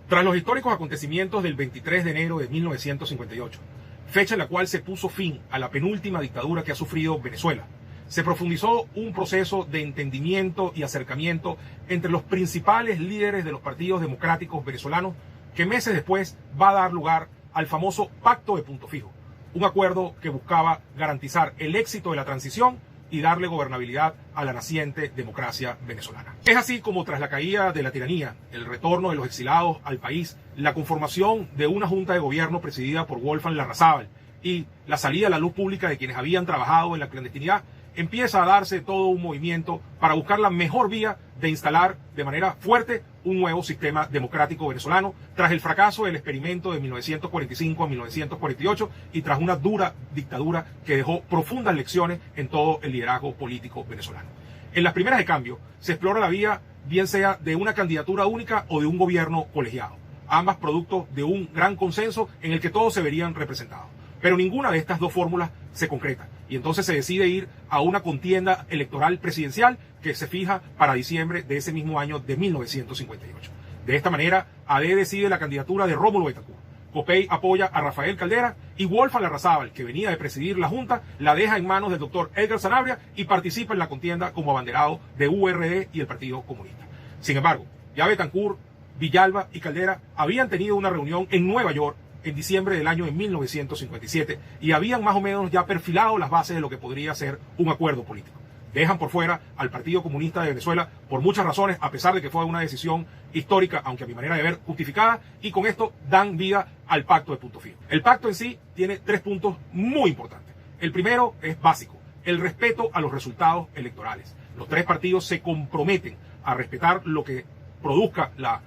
Tras los históricos acontecimientos del 23 de enero de 1958, fecha en la cual se puso fin a la penúltima dictadura que ha sufrido Venezuela, se profundizó un proceso de entendimiento y acercamiento entre los principales líderes de los partidos democráticos venezolanos que meses después va a dar lugar al famoso Pacto de Punto Fijo, un acuerdo que buscaba garantizar el éxito de la transición y darle gobernabilidad a la naciente democracia venezolana. Es así como tras la caída de la tiranía, el retorno de los exilados al país, la conformación de una junta de gobierno presidida por Wolfgang Larrazábal y la salida a la luz pública de quienes habían trabajado en la clandestinidad, empieza a darse todo un movimiento para buscar la mejor vía de instalar de manera fuerte un nuevo sistema democrático venezolano tras el fracaso del experimento de 1945 a 1948 y tras una dura dictadura que dejó profundas lecciones en todo el liderazgo político venezolano. En las primeras de cambio se explora la vía bien sea de una candidatura única o de un gobierno colegiado, ambas producto de un gran consenso en el que todos se verían representados. Pero ninguna de estas dos fórmulas se concreta y entonces se decide ir a una contienda electoral presidencial que se fija para diciembre de ese mismo año de 1958. De esta manera, AD decide la candidatura de Rómulo Betancourt, Copey apoya a Rafael Caldera y Wolfgang Larrazábal, que venía de presidir la Junta, la deja en manos del doctor Edgar Sanabria y participa en la contienda como abanderado de URD y el Partido Comunista. Sin embargo, ya Betancourt, Villalba y Caldera habían tenido una reunión en Nueva York en diciembre del año de 1957 y habían más o menos ya perfilado las bases de lo que podría ser un acuerdo político. Dejan por fuera al Partido Comunista de Venezuela por muchas razones, a pesar de que fue una decisión histórica, aunque a mi manera de ver justificada, y con esto dan vida al Pacto de Punto Fijo. El pacto en sí tiene 3 puntos muy importantes. El primero es básico, el respeto a los resultados electorales. Los 3 partidos se comprometen a respetar lo que produzca la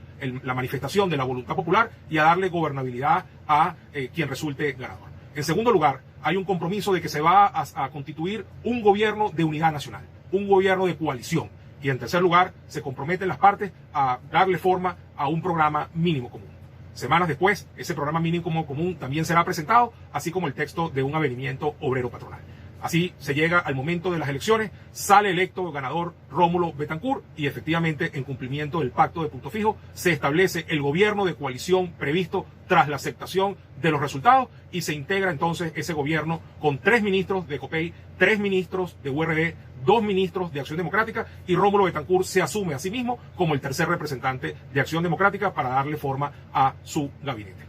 manifestación de la voluntad popular y a darle gobernabilidad a quien resulte ganador. En segundo lugar, hay un compromiso de que se va a constituir un gobierno de unidad nacional, un gobierno de coalición. Y en tercer lugar, se comprometen las partes a darle forma a un programa mínimo común. Semanas después, ese programa mínimo común también será presentado, así como el texto de un avenimiento obrero patronal. Así se llega al momento de las elecciones, sale electo ganador Rómulo Betancourt y efectivamente en cumplimiento del Pacto de Punto Fijo se establece el gobierno de coalición previsto tras la aceptación de los resultados y se integra entonces ese gobierno con 3 ministros de Copey, 3 ministros de URD, 2 ministros de Acción Democrática y Rómulo Betancourt se asume a sí mismo como el tercer representante de Acción Democrática para darle forma a su gabinete.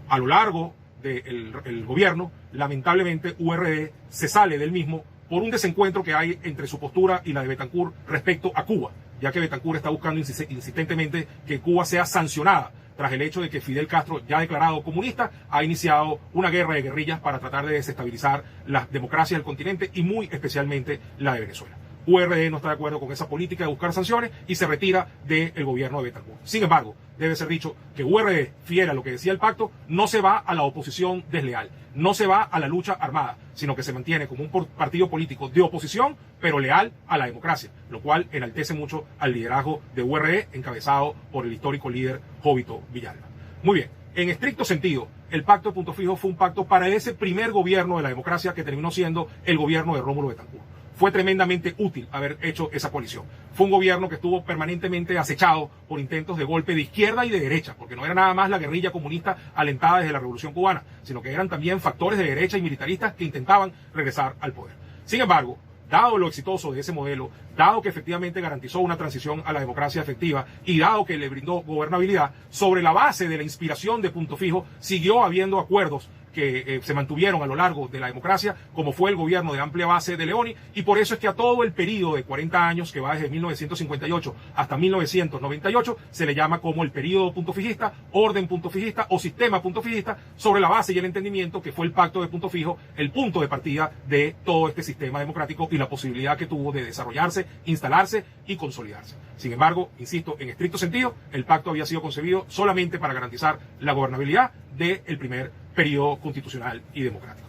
A lo largo del gobierno, lamentablemente URD se sale del mismo por un desencuentro que hay entre su postura y la de Betancourt respecto a Cuba, ya que Betancourt está buscando insistentemente que Cuba sea sancionada tras el hecho de que Fidel Castro, ya declarado comunista, ha iniciado una guerra de guerrillas para tratar de desestabilizar las democracias del continente y muy especialmente la de Venezuela. URD no está de acuerdo con esa política de buscar sanciones y se retira del gobierno de Betancourt. Sin embargo, debe ser dicho que URD, fiel a lo que decía el pacto, no se va a la oposición desleal, no se va a la lucha armada, sino que se mantiene como un partido político de oposición, pero leal a la democracia, lo cual enaltece mucho al liderazgo de URD encabezado por el histórico líder Jovito Villalba. Muy bien, en estricto sentido, el Pacto de Punto Fijo fue un pacto para ese primer gobierno de la democracia que terminó siendo el gobierno de Rómulo Betancourt. Fue tremendamente útil haber hecho esa coalición. Fue un gobierno que estuvo permanentemente acechado por intentos de golpe de izquierda y de derecha, porque no era nada más la guerrilla comunista alentada desde la Revolución Cubana, sino que eran también factores de derecha y militaristas que intentaban regresar al poder. Sin embargo, dado lo exitoso de ese modelo, dado que efectivamente garantizó una transición a la democracia efectiva y dado que le brindó gobernabilidad, sobre la base de la inspiración de Punto Fijo, siguió habiendo acuerdos que se mantuvieron a lo largo de la democracia, como fue el gobierno de amplia base de Leoni, y por eso es que a todo el periodo de 40 años, que va desde 1958 hasta 1998, se le llama como el periodo puntofijista, orden puntofijista o sistema puntofijista, sobre la base y el entendimiento que fue el Pacto de Punto Fijo, el punto de partida de todo este sistema democrático y la posibilidad que tuvo de desarrollarse, instalarse y consolidarse. Sin embargo, insisto, en estricto sentido, el pacto había sido concebido solamente para garantizar la gobernabilidad del primer periodo constitucional y democrático.